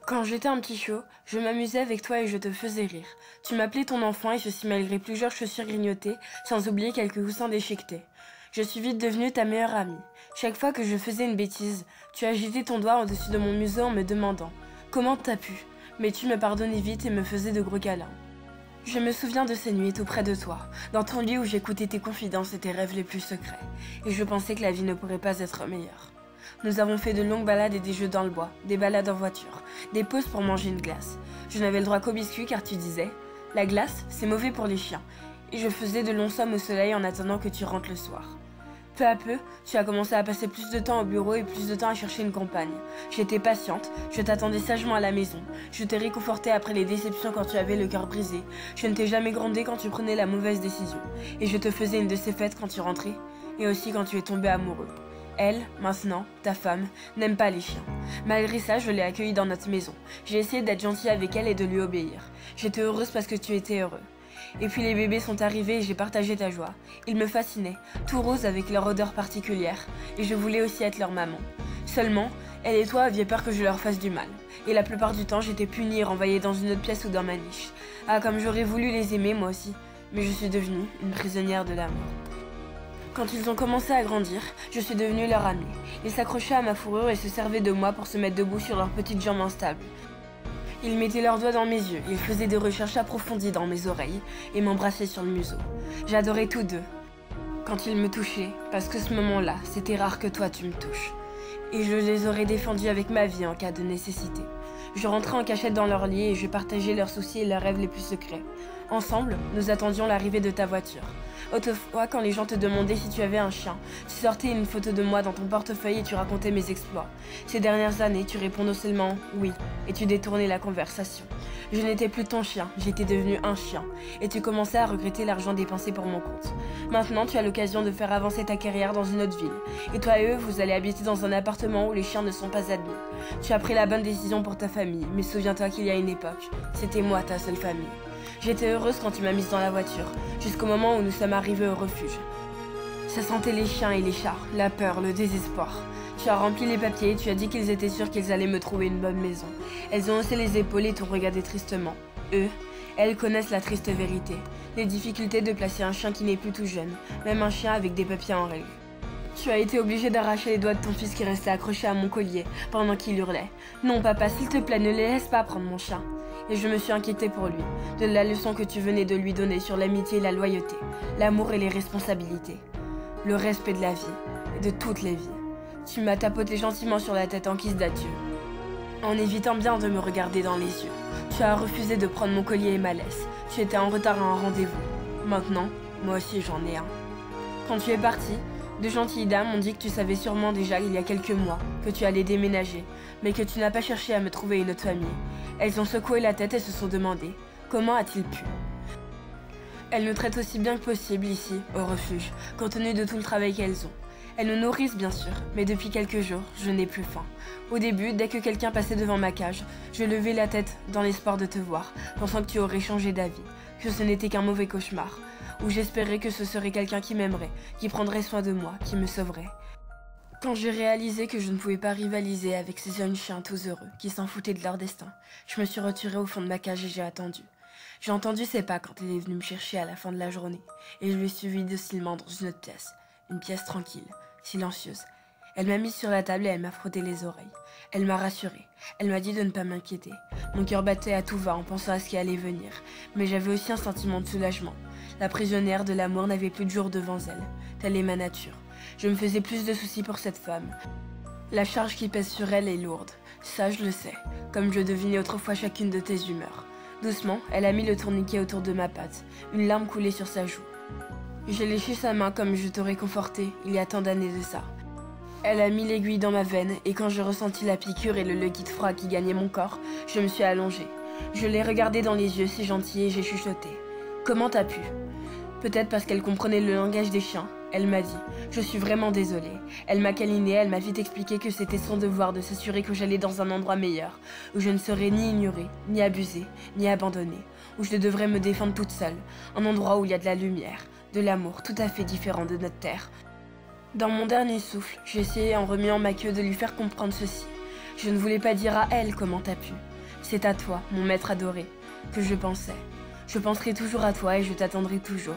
Quand j'étais un petit chiot, je m'amusais avec toi et je te faisais rire. Tu m'appelais ton enfant et ceci malgré plusieurs chaussures grignotées, sans oublier quelques coussins déchiquetés. Je suis vite devenue ta meilleure amie. Chaque fois que je faisais une bêtise, tu agitais ton doigt au-dessus de mon museau en me demandant « Comment t'as pu ?» Mais tu me pardonnais vite et me faisais de gros câlins. Je me souviens de ces nuits tout près de toi, dans ton lit où j'écoutais tes confidences et tes rêves les plus secrets, et je pensais que la vie ne pourrait pas être meilleure. Nous avons fait de longues balades et des jeux dans le bois, des balades en voiture, des pauses pour manger une glace. Je n'avais le droit qu'au biscuit car tu disais « La glace, c'est mauvais pour les chiens », et je faisais de longs sommes au soleil en attendant que tu rentres le soir. Peu à peu, tu as commencé à passer plus de temps au bureau et plus de temps à chercher une compagne. J'étais patiente, je t'attendais sagement à la maison. Je t'ai réconforté après les déceptions quand tu avais le cœur brisé. Je ne t'ai jamais grondé quand tu prenais la mauvaise décision. Et je te faisais une de ces fêtes quand tu rentrais, et aussi quand tu es tombé amoureux. Elle, maintenant, ta femme, n'aime pas les chiens. Malgré ça, je l'ai accueillie dans notre maison. J'ai essayé d'être gentille avec elle et de lui obéir. J'étais heureuse parce que tu étais heureux. Et puis les bébés sont arrivés et j'ai partagé ta joie. Ils me fascinaient, tout roses avec leur odeur particulière, et je voulais aussi être leur maman. Seulement, elle et toi aviez peur que je leur fasse du mal. Et la plupart du temps, j'étais punie et renvoyée dans une autre pièce ou dans ma niche. Ah, comme j'aurais voulu les aimer, moi aussi. Mais je suis devenue une prisonnière de l'amour. Quand ils ont commencé à grandir, je suis devenue leur amie. Ils s'accrochaient à ma fourrure et se servaient de moi pour se mettre debout sur leurs petites jambes instables. Ils mettaient leurs doigts dans mes yeux, ils faisaient des recherches approfondies dans mes oreilles et m'embrassaient sur le museau. J'adorais tous deux quand ils me touchaient, parce que ce moment-là, c'était rare que toi tu me touches. Et je les aurais défendus avec ma vie en cas de nécessité. Je rentrais en cachette dans leur lit et je partageais leurs soucis et leurs rêves les plus secrets. Ensemble, nous attendions l'arrivée de ta voiture. Autrefois, quand les gens te demandaient si tu avais un chien, tu sortais une photo de moi dans ton portefeuille et tu racontais mes exploits. Ces dernières années, tu répondais seulement « oui » et tu détournais la conversation. Je n'étais plus ton chien, j'étais devenu un chien, et tu commençais à regretter l'argent dépensé pour mon compte. Maintenant, tu as l'occasion de faire avancer ta carrière dans une autre ville, et toi et eux, vous allez habiter dans un appartement où les chiens ne sont pas admis. Tu as pris la bonne décision pour ta famille, mais souviens-toi qu'il y a une époque, c'était moi ta seule famille. J'étais heureuse quand tu m'as mise dans la voiture, jusqu'au moment où nous sommes arrivés au refuge. Ça sentait les chiens et les chats, la peur, le désespoir. Tu as rempli les papiers et tu as dit qu'ils étaient sûrs qu'ils allaient me trouver une bonne maison. Elles ont haussé les épaules et t'ont regardé tristement. Elles connaissent la triste vérité, les difficultés de placer un chien qui n'est plus tout jeune, même un chien avec des papiers en règle. Tu as été obligé d'arracher les doigts de ton fils qui restait accroché à mon collier pendant qu'il hurlait. « Non papa, s'il te plaît, ne les laisse pas prendre mon chien !» Et je me suis inquiétée pour lui, de la leçon que tu venais de lui donner sur l'amitié et la loyauté, l'amour et les responsabilités, le respect de la vie et de toutes les vies. Tu m'as tapoté gentiment sur la tête en guise d'adieu, en évitant bien de me regarder dans les yeux. Tu as refusé de prendre mon collier et ma laisse. Tu étais en retard à un rendez-vous. Maintenant, moi aussi j'en ai un. Quand tu es parti, de gentilles dames m'ont dit que tu savais sûrement déjà il y a quelques mois que tu allais déménager, mais que tu n'as pas cherché à me trouver une autre famille. Elles ont secoué la tête et se sont demandé « Comment a-t-il pu ?» Elles nous traitent aussi bien que possible ici, au refuge, compte tenu de tout le travail qu'elles ont. Elles nous nourrissent bien sûr, mais depuis quelques jours, je n'ai plus faim. Au début, dès que quelqu'un passait devant ma cage, je levais la tête dans l'espoir de te voir, pensant que tu aurais changé d'avis, que ce n'était qu'un mauvais cauchemar, ou j'espérais que ce serait quelqu'un qui m'aimerait, qui prendrait soin de moi, qui me sauverait. Quand j'ai réalisé que je ne pouvais pas rivaliser avec ces jeunes chiens tous heureux, qui s'en foutaient de leur destin, je me suis retirée au fond de ma cage et j'ai attendu. J'ai entendu ses pas quand elle est venue me chercher à la fin de la journée, et je l'ai suivie docilement dans une autre pièce, une pièce tranquille, silencieuse. Elle m'a mise sur la table et elle m'a frotté les oreilles. Elle m'a rassurée. Elle m'a dit de ne pas m'inquiéter. Mon cœur battait à tout va en pensant à ce qui allait venir, mais j'avais aussi un sentiment de soulagement. La prisonnière de l'amour n'avait plus de jour devant elle. Telle est ma nature. Je me faisais plus de soucis pour cette femme. La charge qui pèse sur elle est lourde. Ça, je le sais, comme je devinais autrefois chacune de tes humeurs. Doucement, elle a mis le tourniquet autour de ma patte. Une larme coulait sur sa joue. J'ai léché sa main comme je t'aurais conforté il y a tant d'années de ça. Elle a mis l'aiguille dans ma veine et quand je ressentis la piqûre et le liquide froid qui gagnait mon corps, je me suis allongée. Je l'ai regardée dans les yeux, si gentil, et j'ai chuchoté. « Comment t'as pu ?» Peut-être parce qu'elle comprenait le langage des chiens. Elle m'a dit « Je suis vraiment désolée ». Elle m'a câlinée, elle m'a vite expliqué que c'était son devoir de s'assurer que j'allais dans un endroit meilleur, où je ne serais ni ignorée, ni abusée, ni abandonnée, où je devrais me défendre toute seule, un endroit où il y a de la lumière, de l'amour tout à fait différent de notre terre. Dans mon dernier souffle, j'ai essayé en remuant ma queue de lui faire comprendre ceci. Je ne voulais pas dire à elle comment t'as pu. C'est à toi, mon maître adoré, que je pensais. Je penserai toujours à toi et je t'attendrai toujours.